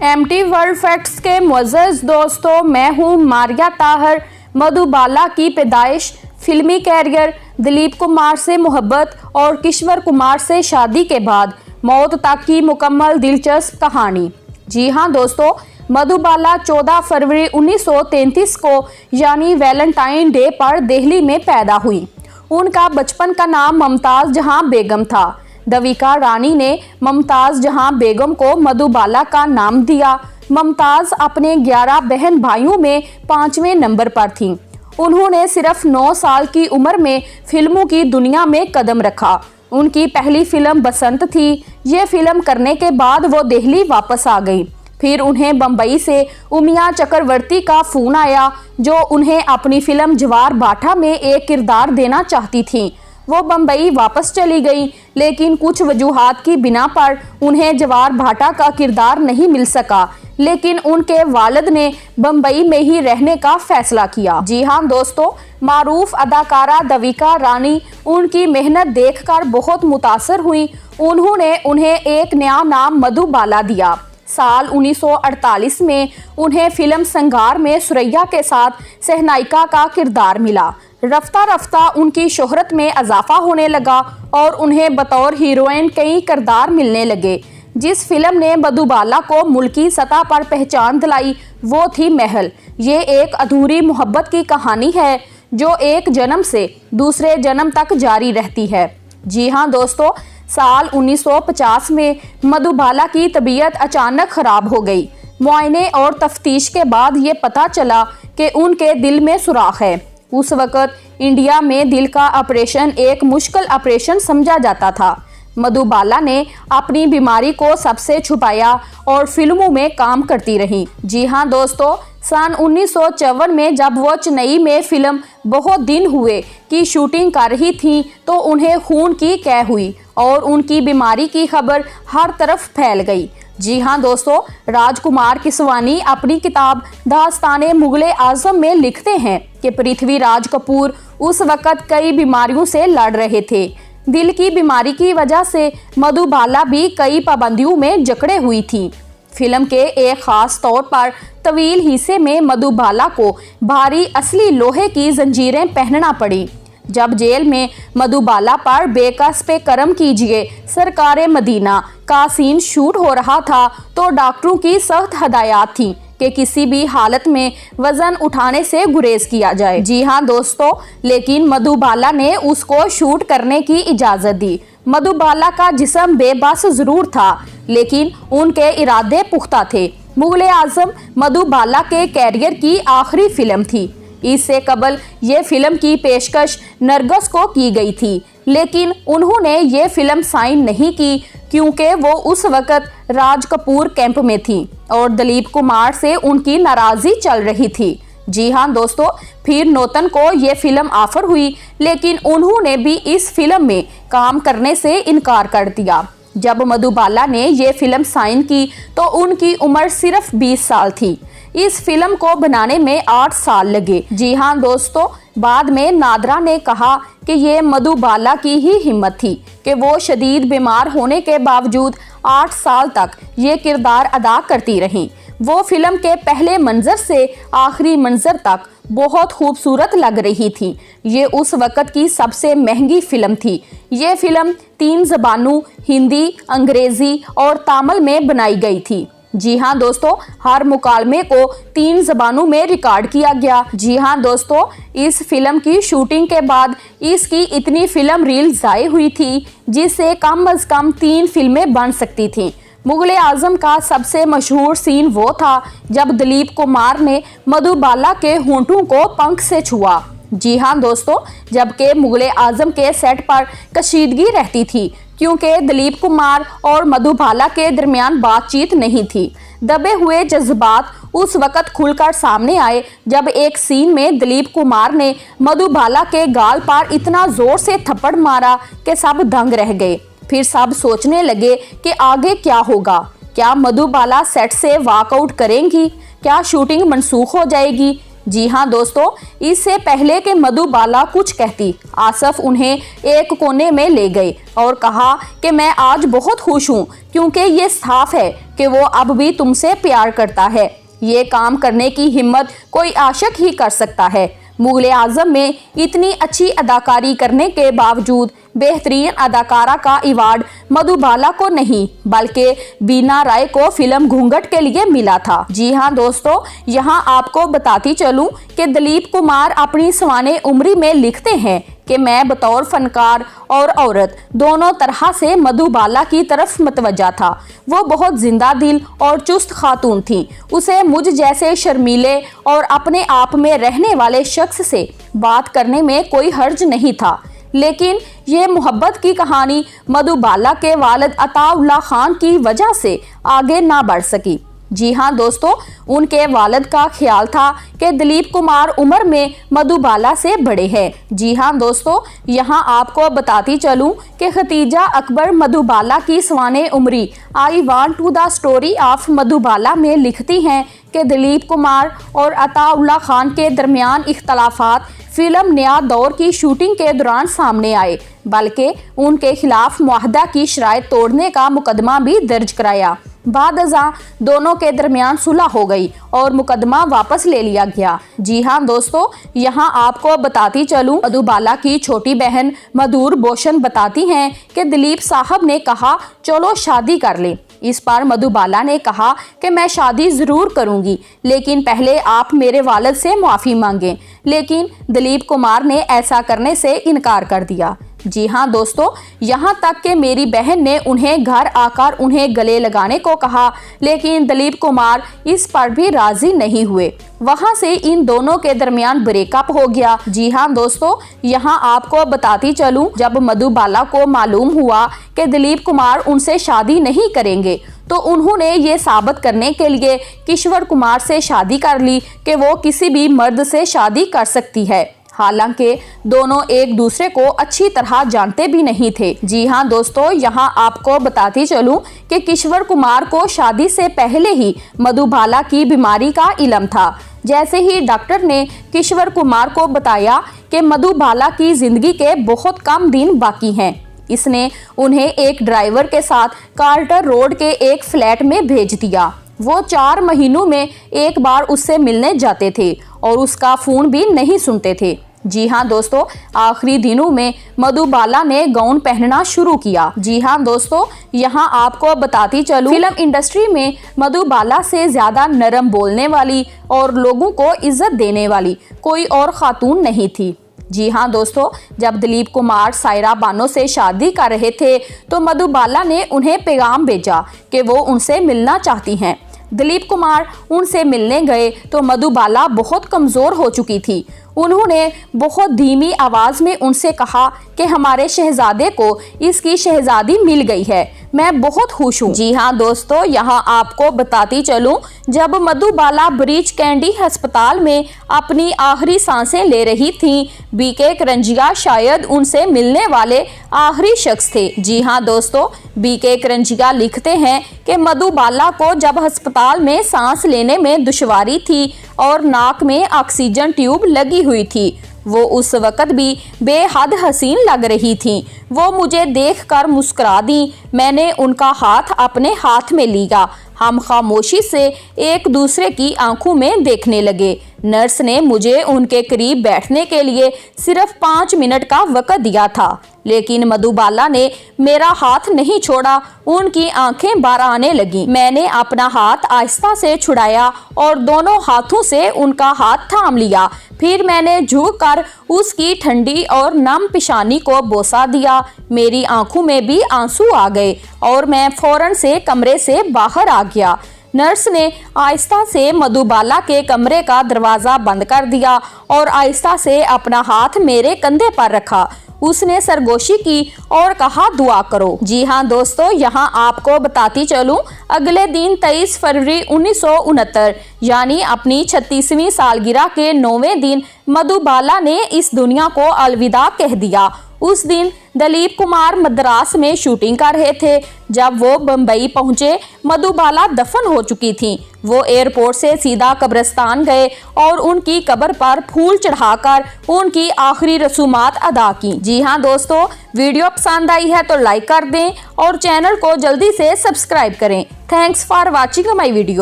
MT world facts के मुअज़्ज़ज़ दोस्तों, मैं हूँ मारिया ताहर। मधुबाला की पैदाइश, फिल्मी कैरियर, दिलीप कुमार से मोहब्बत और किश्वर कुमार से शादी के बाद मौत तक की मुकम्मल दिलचस्प कहानी। जी हाँ दोस्तों, मधुबाला 14 फरवरी 1933 को यानी वैलेंटाइन डे पर दिल्ली में पैदा हुई। उनका बचपन का नाम मुमताज़ जहां बेगम था। दविका रानी ने मुमताज़ जहां बेगम को मधुबाला का नाम दिया। मुमताज़ अपने 11 बहन भाइयों में 5वें नंबर पर थीं। उन्होंने सिर्फ 9 साल की उम्र में फिल्मों की दुनिया में कदम रखा। उनकी पहली फिल्म बसंत थी। ये फिल्म करने के बाद वो दिल्ली वापस आ गई। फिर उन्हें बम्बई से उमिया चक्रवर्ती का फ़ोन आया, जो उन्हें अपनी फिल्म जवार भाटा में एक किरदार देना चाहती थीं। वो बम्बई वापस चली गई, लेकिन कुछ वजूहात की बिना पर उन्हें जवार भाटा का किरदार नहीं मिल सका। लेकिन उनके वालिद ने बम्बई में ही रहने का फैसला किया। जी हाँ दोस्तों, मारूफ अदाकारा दविका रानी उनकी मेहनत देखकर बहुत मुतासर हुई। उन्होंने उन्हें एक नया नाम मधुबाला दिया। साल 1948 में उन्हें फिल्म संगार में सुरैया के साथ सहनायिका का किरदार मिला। रफ्ता रफ्ता उनकी शोहरत में इजाफा होने लगा और उन्हें बतौर हीरोइन कई किरदार मिलने लगे। जिस फिल्म ने मधुबाला को मुल्की सतह पर पहचान दिलाई वो थी महल। ये एक अधूरी मोहब्बत की कहानी है जो एक जन्म से दूसरे जन्म तक जारी रहती है। जी हाँ दोस्तों, साल 1950 में मधुबाला की तबीयत अचानक खराब हो गई। मुआयने और तफ्तीश के बाद ये पता चला कि उनके दिल में सुराख है। उस वक़्त इंडिया में दिल का ऑपरेशन एक मुश्किल ऑपरेशन समझा जाता था। मधुबाला ने अपनी बीमारी को सबसे छुपाया और फिल्मों में काम करती रही। जी हाँ दोस्तों, सन 1954 में जब वो चेन्नई में फिल्म बहुत दिन हुए की शूटिंग कर रही थी तो उन्हें खून की कै हुई और उनकी बीमारी की खबर हर तरफ फैल गई। जी हाँ दोस्तों, राजकुमार किसवानी अपनी किताब दास्ताने मुगले आजम में लिखते हैं कि पृथ्वीराज कपूर उस वक़्त कई बीमारियों से लड़ रहे थे। दिल की बीमारी की वजह से मधुबाला भी कई पाबंदियों में जकड़े हुई थी। फिल्म के एक खास तौर पर तवील हिस्से में मधुबाला को भारी असली लोहे की जंजीरें पहनना पड़ी। जब जेल में मधुबाला पर बेकस पे करम कीजिए सरकारे मदीना का सीन शूट हो रहा था तो डॉक्टरों की सख्त हदायत थी कि किसी भी हालत में वजन उठाने से गुरेज किया जाए। जी हाँ दोस्तों, लेकिन मधुबाला ने उसको शूट करने की इजाज़त दी। मधुबाला का जिस्म बेबस ज़रूर था, लेकिन उनके इरादे पुख्ता थे। मुगले आजम मधुबाला के कैरियर की आखिरी फिल्म थी। इससे कबल ये फिल्म की पेशकश नरगिस को की गई थी, लेकिन उन्होंने ये फिल्म साइन नहीं की क्योंकि वो उस वक़्त राज कपूर कैंप में थी और दिलीप कुमार से उनकी नाराज़गी चल रही थी। जी हाँ दोस्तों, फिर नौतन को ये फिल्म ऑफर हुई, लेकिन उन्होंने भी इस फिल्म में काम करने से इनकार कर दिया। जब मधुबाला ने ये फिल्म साइन की तो उनकी उम्र सिर्फ 20 साल थी। इस फिल्म को बनाने में 8 साल लगे। जी हाँ दोस्तों, बाद में नादरा ने कहा कि ये मधुबाला की ही हिम्मत थी कि वो शदीद बीमार होने के बावजूद 8 साल तक ये किरदार अदा करती रहीं। वो फिल्म के पहले मंजर से आखिरी मंजर तक बहुत खूबसूरत लग रही थी। ये उस वक़्त की सबसे महंगी फिल्म थी। ये फिल्म 3 ज़बानों हिंदी, अंग्रेज़ी और तमिल में बनाई गई थी। जी हाँ दोस्तों, हर मुकालमे को 3 ज़बानों में रिकॉर्ड किया गया। जी हाँ दोस्तों, इस फिल्म की शूटिंग के बाद इसकी इतनी फिल्म रील ज़ाय हुई थी जिससे कम अज़ कम 3 फिल्में बन सकती थीं। मुगले आजम का सबसे मशहूर सीन वो था जब दिलीप कुमार ने मधुबाला के होंठों को पंख से छुआ। जी हाँ दोस्तों, जबकि मुगले आजम के सेट पर कशीदगी रहती थी क्योंकि दिलीप कुमार और मधुबाला के दरमियान बातचीत नहीं थी। दबे हुए जज्बात उस वक़्त खुलकर सामने आए जब एक सीन में दिलीप कुमार ने मधुबाला के गाल पर इतना जोर से थप्पड़ मारा कि सब दंग रह गए। फिर सब सोचने लगे कि आगे क्या होगा। क्या मधुबाला सेट से वॉकआउट करेंगी? क्या शूटिंग मनसूख हो जाएगी? जी हाँ दोस्तों, इससे पहले कि मधुबाला कुछ कहती, आसफ उन्हें एक कोने में ले गए और कहा कि मैं आज बहुत खुश हूँ क्योंकि ये साफ है कि वो अब भी तुमसे प्यार करता है। ये काम करने की हिम्मत कोई आशिक ही कर सकता है। मुगले आजम में इतनी अच्छी अदाकारी करने के बावजूद बेहतरीन अदाकारा का अवार्ड मधुबाला को नहीं बल्कि बीना राय को फिल्म घूंघट के लिए मिला था। जी हाँ दोस्तों, यहाँ आपको बताती चलूं कि दिलीप कुमार अपनी सवाने उम्री में लिखते हैं कि मैं बतौर फनकार और औरत दोनों तरह से मधुबाला की तरफ मतवज्जा था। वो बहुत जिंदा दिल और चुस्त खातून थी। उसे मुझ जैसे शर्मीले और अपने आप में रहने वाले शख्स से बात करने में कोई हर्ज नहीं था। लेकिन ये मोहब्बत की कहानी मधुबाला के वालिद अताउल्लाह खान की वजह से आगे ना बढ़ सकी। जी हाँ दोस्तों, उनके वालिद का ख्याल था कि दिलीप कुमार उम्र में मधुबाला से बड़े हैं। जी हाँ दोस्तों, यहाँ आपको बताती चलूँ कि खतीजा अकबर मधुबाला की सवाने उम्री I want to the story of Madhubala में लिखती हैं कि दिलीप कुमार और अताउल्लाह खान के दरमियान इख्तलाफात फिल्म नया दौर की शूटिंग के दौरान सामने आए, बल्कि उनके खिलाफ मुआहदा की शराइत तोड़ने का मुकदमा भी दर्ज कराया। बाद अज़ां दोनों के दरमियान सुलह हो गई और मुकदमा वापस ले लिया गया। जी हाँ दोस्तों, यहाँ आपको बताती चलूँ, मधुबाला की छोटी बहन मधुर बोशन बताती हैं कि दिलीप साहब ने कहा चलो शादी कर ले। इस पर मधुबाला ने कहा कि मैं शादी ज़रूर करूंगी, लेकिन पहले आप मेरे वालिद से माफ़ी मांगें। लेकिन दिलीप कुमार ने ऐसा करने से इनकार कर दिया। जी हाँ दोस्तों, यहाँ तक कि मेरी बहन ने उन्हें घर आकर उन्हें गले लगाने को कहा, लेकिन दिलीप कुमार इस पर भी राजी नहीं हुए। वहाँ से इन दोनों के दरमियान ब्रेकअप हो गया। जी हाँ दोस्तों, यहाँ आपको बताती चलूँ, जब मधुबाला को मालूम हुआ कि दिलीप कुमार उनसे शादी नहीं करेंगे तो उन्होंने ये साबित करने के लिए किश्वर कुमार से शादी कर ली कि वो किसी भी मर्द से शादी कर सकती है। हालांकि दोनों एक दूसरे को अच्छी तरह जानते भी नहीं थे। जी हाँ दोस्तों, यहाँ आपको बताती चलूं कि किश्वर कुमार को शादी से पहले ही मधुबाला की बीमारी का इल्म था। जैसे ही डॉक्टर ने किश्वर कुमार को बताया कि मधुबाला की जिंदगी के बहुत कम दिन बाकी हैं, इसने उन्हें एक ड्राइवर के साथ कार्टर रोड के एक फ्लैट में भेज दिया। वो 4 महीनों में एक बार उससे मिलने जाते थे और उसका फ़ोन भी नहीं सुनते थे। जी हाँ दोस्तों, आखिरी दिनों में मधुबाला ने गाउन पहनना शुरू किया। जी हाँ दोस्तों, यहाँ आपको बताती चलूँ, फिल्म इंडस्ट्री में मधुबाला से ज़्यादा नरम बोलने वाली और लोगों को इज्जत देने वाली कोई और खातून नहीं थी। जी हाँ दोस्तों, जब दिलीप कुमार सायरा बानो से शादी कर रहे थे तो मधुबाला ने उन्हें पैगाम भेजा कि वो उनसे मिलना चाहती हैं। दिलीप कुमार उनसे मिलने गए तो मधुबाला बहुत कमज़ोर हो चुकी थी। उन्होंने बहुत धीमी आवाज़ में उनसे कहा कि हमारे शहजादे को इसकी शहजादी मिल गई है, मैं बहुत खुश हूँ। जी हाँ दोस्तों, यहाँ आपको बताती चलूँ, जब मधुबाला ब्रीच कैंडी अस्पताल में अपनी आखिरी सांसें ले रही थीं, बीके करंजिया शायद उनसे मिलने वाले आखिरी शख्स थे। जी हाँ दोस्तों, बीके करंजिया लिखते हैं कि मधुबाला को जब अस्पताल में सांस लेने में दुश्वारी थी और नाक में ऑक्सीजन ट्यूब लगी हुई थी, वो उस वक़्त भी बेहद हसीन लग रही थीं। वो मुझे देखकर मुस्कुरा दी। मैंने उनका हाथ अपने हाथ में लिया। हम खामोशी से एक दूसरे की आंखों में देखने लगे। नर्स ने मुझे उनके करीब बैठने के लिए सिर्फ 5 मिनट का वक़्त दिया था, लेकिन मधुबाला ने मेरा हाथ नहीं छोड़ा। उनकी आंखें बाहर आने लगीं। मैंने अपना हाथ आहिस्ता से छुड़ाया और दोनों हाथों से उनका हाथ थाम लिया। फिर मैंने झुककर उसकी ठंडी और नम पेशानी को बोसा दिया। मेरी आंखों में भी आंसू आ गए और मैं फौरन से कमरे से बाहर आ गया। नर्स ने आहिस्ता से मधुबाला के कमरे का दरवाज़ा बंद कर दिया और आहिस्ता से अपना हाथ मेरे कंधे पर रखा। उसने सरगोशी की और कहा दुआ करो। जी हाँ दोस्तों, यहाँ आपको बताती चलूँ, अगले दिन 23 फरवरी 1969 यानी अपनी 36वीं सालगिरह के 9वें दिन मधुबाला ने इस दुनिया को अलविदा कह दिया। उस दिन दिलीप कुमार मद्रास में शूटिंग कर रहे थे। जब वो बम्बई पहुंचे, मधुबाला दफन हो चुकी थी। वो एयरपोर्ट से सीधा कब्रिस्तान गए और उनकी कब्र पर फूल चढ़ाकर उनकी आखिरी रसूमात अदा की। जी हाँ दोस्तों, वीडियो पसंद आई है तो लाइक कर दें और चैनल को जल्दी से सब्सक्राइब करें। Thanks for watching my video.